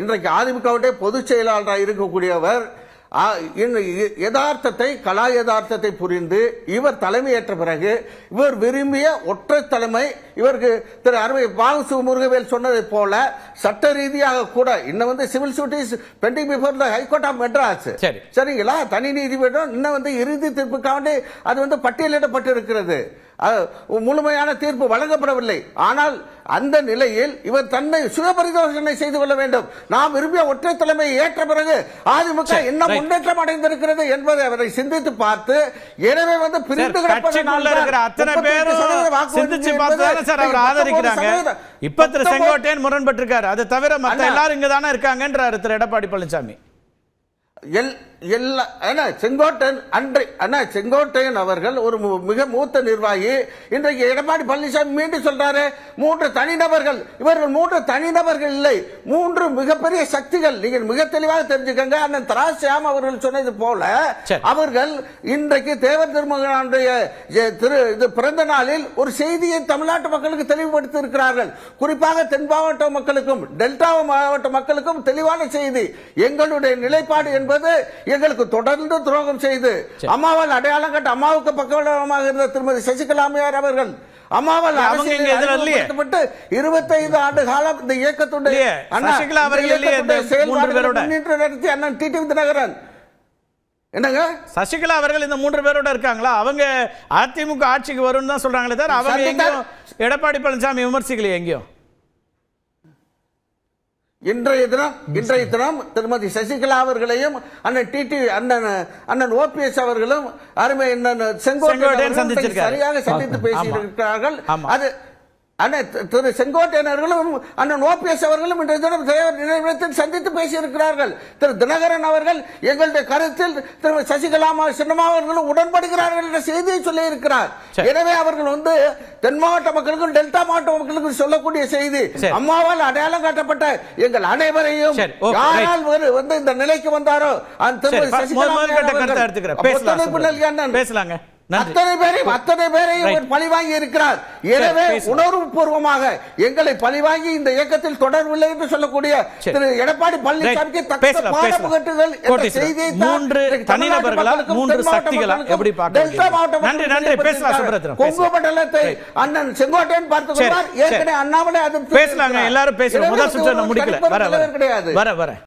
இன்றைக்கு அதிமுகவுடைய பொதுச் செயலாளராக இருக்கக்கூடியவர் யதார்த்தத்தை கலா யதார்த்தத்தை புரிந்து இவர் தலைமையேற்ற பிறகு இவர் விரும்பிய ஒற்றை தலைமை இவருக்கு திரு அருமை பாகு முருகவேல் சொன்னதை போல சட்ட ரீதியாக கூட இன்னும் civil suits pending before the high court of Madras சரிங்களா தனி நீதிமன்றம் இன்னும் இறுதி தீர்ப்புக்காண்டி அது பட்டியலிடப்பட்டிருக்கிறது முழுமையான தீர்ப்பு வழங்கப்படவில்லை ஆனால் அந்த நிலையில் இவர் தன்னை சுயபரிசோதனை செய்து கொள்ள வேண்டும் நாம் விரும்பிய ஒற்றை தலைமையை ஏற்ற பிறகு அதிமுக என்ன முன்னேற்றம் அடைந்திருக்கிறது என்பதை அவரை சிந்தித்து பார்த்து எனவே பிரிந்து இப்ப திரு செங்கோட்டையன் முரண்பட்டிருக்காரு அதை தவிர மத்த எல்லாரும் இங்கதானே இருக்காங்கன்றாரு திரு எடப்பாடி பழனிசாமி செங்கோட்டையன் அவர்கள் ஒரு மிக மூத்த நிர்வாகி இன்றைக்கு எடப்பாடி பழனிசாமி மீண்டும் சொல்றாரு 3 தனிநபர்கள் இவர்கள் 3 தனிநபர்கள் இல்லை 3 மிகப்பெரிய சக்திகள் நீங்கள் மிக தெளிவாக தெரிஞ்சுக்கங்க அண்ணன் தராசியாம் அவர்கள் சொன்னது போல அவர்கள் இன்றைக்கு தேவர் திருமகனுடைய பிறந்த நாளில் ஒரு செய்தியை தமிழ்நாட்டு மக்களுக்கு தெளிவுபடுத்தி இருக்கிறார்கள் குறிப்பாக தென் மாவட்ட மக்களுக்கும் டெல்டா மாவட்ட மக்களுக்கும் தெளிவான செய்தி எங்களுடைய நிலைப்பாடு என்பது எங்களுக்கு தொடர்ந்து துரோகம் செய்து அம்மாவால் அடையாளம் கட்ட அம்மாவுக்கு பக்கபலமாக இருந்த திருமதி சசிகலா அம்மையார் அவர்கள் அம்மாவால் 25 ஆண்டு காலம் இந்த இயக்கத்துடைய அண்ணன் டிடிவி தினகரன் என்னங்க சசிகலா அவர்கள் இந்த 3 பேரோட இருக்காங்களா அவங்க அதிமுக ஆட்சிக்கு வரும்னு தான் சொல்றாங்களே தவிர அவங்க எடப்பாடி பழனிசாமி விமர்சிக்கலையே எங்கேயும் இன்றைய தினம் திருமதி சசிகலா அவர்களையும் அண்ணன் ஓபிஎஸ் அவர்களும் அருமை செங்கோட்டையன் சரியாக சந்தித்து பேசியிருக்கிறார்கள் அது திரு செங்கோட்டையன் அவர்களும் அண்ணன் ஓபிஎஸ் அவர்களும் இன்றைய தினம் நிலையத்தில் சந்தித்து பேசியிருக்கிறார்கள் திரு தினகரன் அவர்கள் எங்களுடைய கருத்தில் திரு சசிகலா சின்னம்மா அவர்களும் உடன்படுகிறார்கள் என்ற செய்தியை சொல்லி இருக்கிறார் எனவே அவர்கள் தென் மாவட்ட மக்களுக்கும் டெல்டா மாவட்ட மக்களுக்கும் சொல்லக்கூடிய செய்தி அம்மாவால் அடையாளம் காட்டப்பட்ட எங்கள் அனைவரையும் யாரால் இந்த நிலைக்கு வந்தாரோ அந்த பேசலாங்க அத்தனை பேரையும் பழிவாங்கி இருக்கிறார் எனவே உணர்வு பூர்வமாக எங்களை பழிவாங்கி இந்த இயக்கத்தில் தொடர்பில்லை என்று சொல்லக்கூடிய திரு எடப்பாடி பழனிசாமிக்கு கொங்கு மண்டலத்தை அண்ணன் செங்கோட்டையன் பார்த்துக் கொண்டார் ஏற்கனவே அண்ணாமலை அது பேசலாங்க எல்லாரும் பேசலாம் முதல் சுற்று முடிக்கல கிடையாது வர